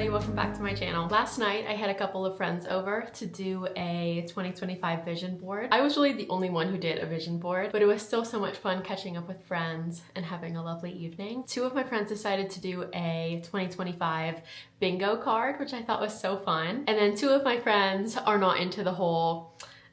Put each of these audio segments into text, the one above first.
everybody, welcome back to my channel. Last night I had a couple of friends over to do a 2025 vision board. I was really the only one who did a vision board, but it was still so much fun catching up with friends and having a lovely evening. Two of my friends decided to do a 2025 bingo card, which I thought was so fun. And then two of my friends are not into the whole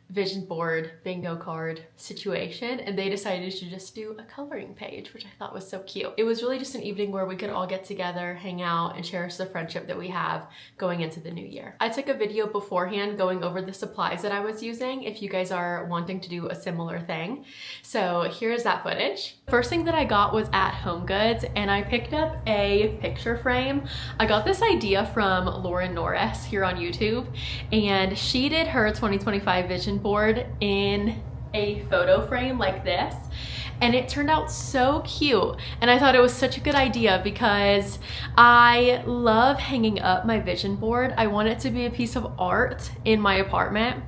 vision board bingo card situation, and they decided to just do a coloring page, which I thought was so cute. It was really just an evening where we could all get together, hang out, and cherish the friendship that we have going into the new year. I took a video beforehand going over the supplies that I was using if you guys are wanting to do a similar thing. So here's that footage. First thing that I got was at HomeGoods, and I picked up a picture frame. I got this idea from Lauren Norris here on YouTube, and she did her 2025 vision board in a photo frame like this, and it turned out so cute. And I thought it was such a good idea because I love hanging up my vision board. I want it to be a piece of art in my apartment,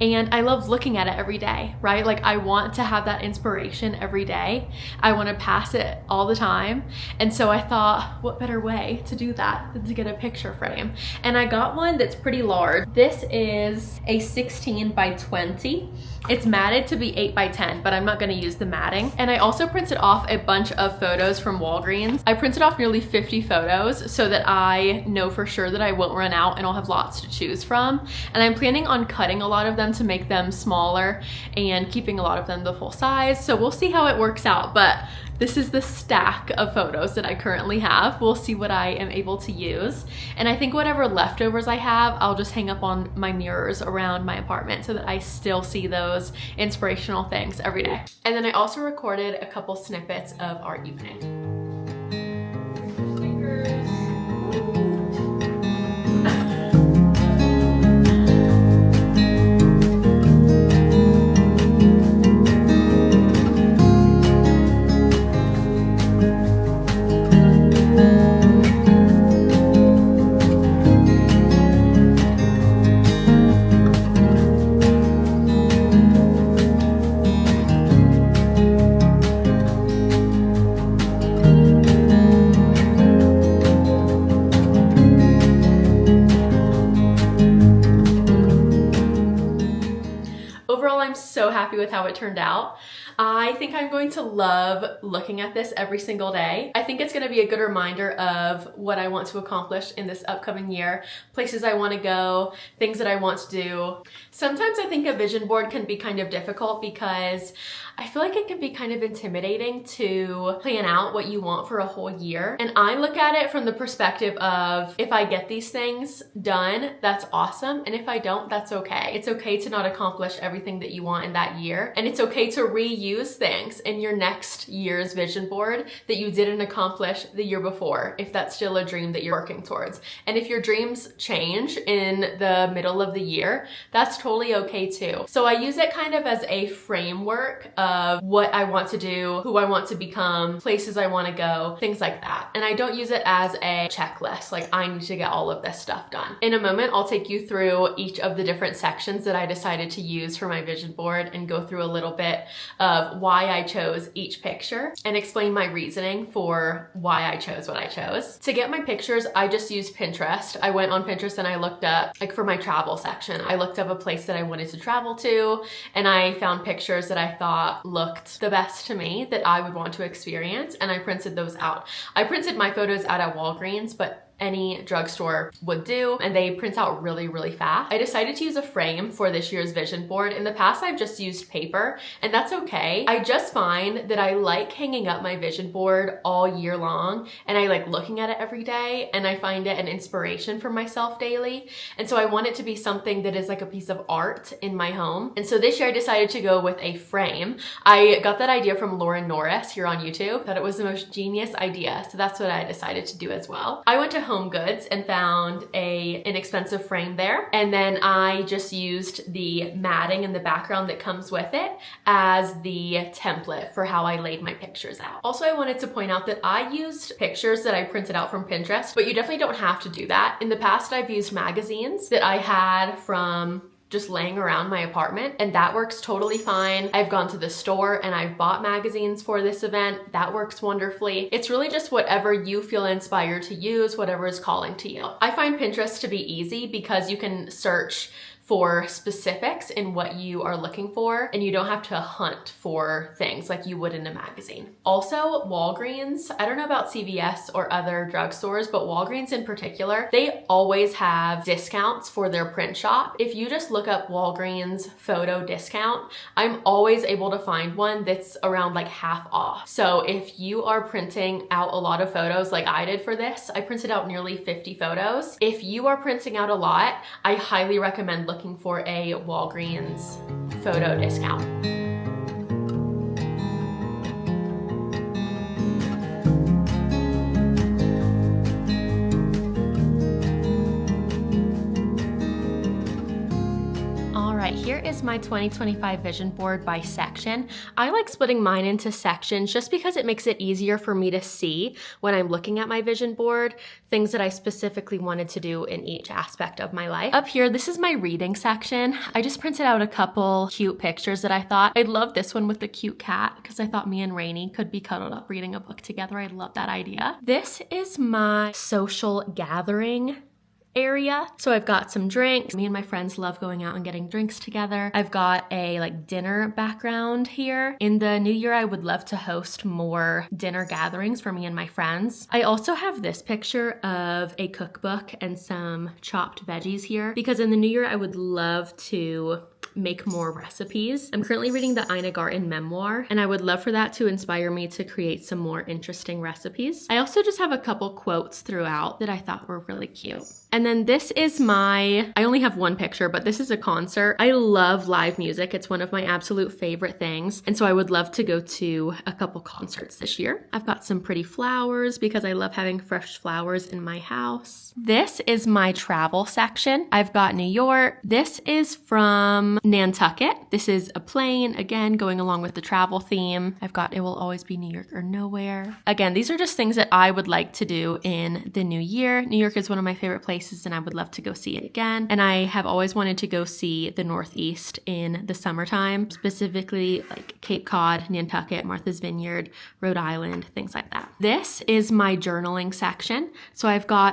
and I love looking at it every day, right? Like, I want to have that inspiration every day. I want to pass it all the time. And so I thought, what better way to do that than to get a picture frame? And I got one that's pretty large. This is a 16 by 20. It's matted to be 8 by 10, but I'm not gonna use the matting. And I also printed off a bunch of photos from Walgreens. I printed off nearly 50 photos so that I know for sure that I won't run out and I'll have lots to choose from. And I'm planning on cutting a lot of them to make them smaller and keeping a lot of them the full size. So we'll see how it works out, but this is the stack of photos that I currently have. We'll see what I am able to use. And I think whatever leftovers I have, I'll just hang up on my mirrors around my apartment so that I still see those inspirational things every day. And then I also recorded a couple snippets of our evening. Overall, I'm so happy with how it turned out. I think I'm going to love looking at this every single day. I think it's going to be a good reminder of what I want to accomplish in this upcoming year, places I want to go, things that I want to do. Sometimes I think a vision board can be kind of difficult because I feel like it can be kind of intimidating to plan out what you want for a whole year. And I look at it from the perspective of, if I get these things done, that's awesome. And if I don't, that's okay. It's okay to not accomplish everything that you want in that year. And it's okay to reuse things in your next year's vision board that you didn't accomplish the year before, if that's still a dream that you're working towards. And if your dreams change in the middle of the year, that's totally okay too. So I use it kind of as a framework of what I want to do, who I want to become, places I want to go, things like that. And I don't use it as a checklist, like I need to get all of this stuff done. In a moment, I'll take you through each of the different sections that I decided to use for my vision board and go through a little bit of why I chose each picture and explain my reasoning for why I chose what I chose. To get my pictures, I just used Pinterest. I went on Pinterest and I looked up, like for my travel section, I looked up a place that I wanted to travel to, and I found pictures that I thought looked the best to me that I would want to experience, and I printed those out. I printed my photos out at Walgreens, but any drugstore would do, and they print out really, really fast. I decided to use a frame for this year's vision board. In the past, I've just used paper, and that's okay. I just find that I like hanging up my vision board all year long, and I like looking at it every day, and I find it an inspiration for myself daily. And so I want it to be something that is like a piece of art in my home. And so this year I decided to go with a frame. I got that idea from Lauren Norris here on YouTube. Thought it was the most genius idea, so that's what I decided to do as well. I went to HomeGoods and found an inexpensive frame there, and then I just used the matting in the background that comes with it as the template for how I laid my pictures out. Also, I wanted to point out that I used pictures that I printed out from Pinterest, but you definitely don't have to do that. In the past, I've used magazines that I had from just laying around my apartment, and that works totally fine. I've gone to the store and I've bought magazines for this event. That works wonderfully. It's really just whatever you feel inspired to use, whatever is calling to you. I find Pinterest to be easy because you can search for specifics in what you are looking for, and you don't have to hunt for things like you would in a magazine. Also, Walgreens, I don't know about CVS or other drugstores, but Walgreens in particular, they always have discounts for their print shop. If you just look up Walgreens photo discount, I'm always able to find one that's around like half off. So if you are printing out a lot of photos like I did for this, I printed out nearly 50 photos. If you are printing out a lot, I highly recommend looking for a Walgreens photo discount. Here is my 2025 vision board by section. I like splitting mine into sections just because it makes it easier for me to see when I'm looking at my vision board, things that I specifically wanted to do in each aspect of my life. Up here, this is my reading section. I just printed out a couple cute pictures that I thought. I love this one with the cute cat because I thought me and Rainey could be cuddled up reading a book together. I love that idea. This is my social gathering area. So I've got some drinks. Me and my friends love going out and getting drinks together. I've got a like dinner background here. In the new year, I would love to host more dinner gatherings for me and my friends. I also have this picture of a cookbook and some chopped veggies here because in the new year, I would love to make more recipes. I'm currently reading the Ina Garten memoir, and I would love for that to inspire me to create some more interesting recipes. I also just have a couple quotes throughout that I thought were really cute. And then this is I only have one picture, but this is a concert. I love live music. It's one of my absolute favorite things. And so I would love to go to a couple concerts this year. I've got some pretty flowers because I love having fresh flowers in my house. This is my travel section. I've got New York. This is from Nantucket. This is a plane, again, going along with the travel theme. I've got It Will Always Be New York or Nowhere. Again, these are just things that I would like to do in the new year. New York is one of my favorite places and I would love to go see it again. And I have always wanted to go see the Northeast in the summertime, specifically like Cape Cod, Nantucket, Martha's Vineyard, Rhode Island, things like that. This is my journaling section. So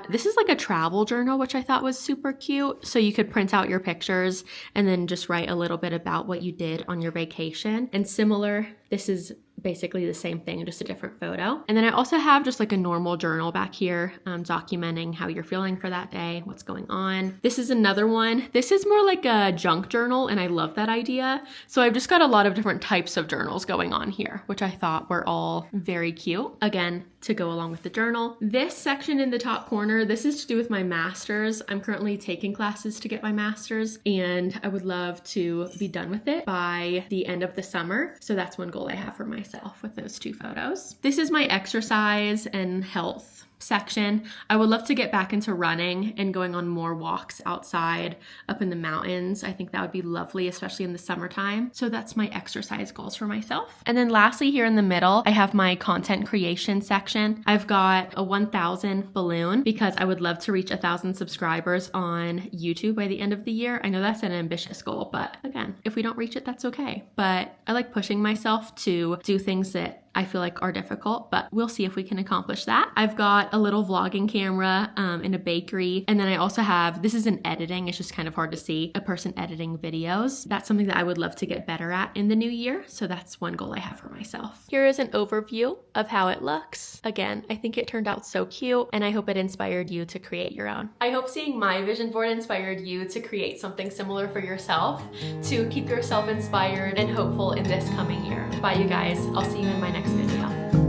this is like a travel journal, which I thought was super cute. So you could print out your pictures and then just write a little bit about what you did on your vacation. And similar, this is basically the same thing, just a different photo. And then I also have just like a normal journal back here, documenting how you're feeling for that day, what's going on. This is another one. This is more like a junk journal, and I love that idea. So I've just got a lot of different types of journals going on here, which I thought were all very cute. Again, to go along with the journal. This section in the top corner, this is to do with my master's. I'm currently taking classes to get my master's, and I would love to be done with it by the end of the summer. So that's one goal I have for myself with those two photos. This is my exercise and health section. I would love to get back into running and going on more walks outside up in the mountains. I think that would be lovely, especially in the summertime. So that's my exercise goals for myself. And then lastly, here in the middle, I have my content creation section. I've got a 1,000 balloon because I would love to reach 1,000 subscribers on YouTube by the end of the year. I know that's an ambitious goal, but again, if we don't reach it, that's okay. But I like pushing myself to do things that I feel like are difficult, but we'll see if we can accomplish that. I've got a little vlogging camera in a bakery. And then I also have, this is in editing. It's just kind of hard to see, a person editing videos. That's something that I would love to get better at in the new year. So that's one goal I have for myself. Here is an overview of how it looks. Again, I think it turned out so cute, and I hope it inspired you to create your own. I hope seeing my vision board inspired you to create something similar for yourself, to keep yourself inspired and hopeful in this coming year. Bye, you guys. I'll see you in my next video.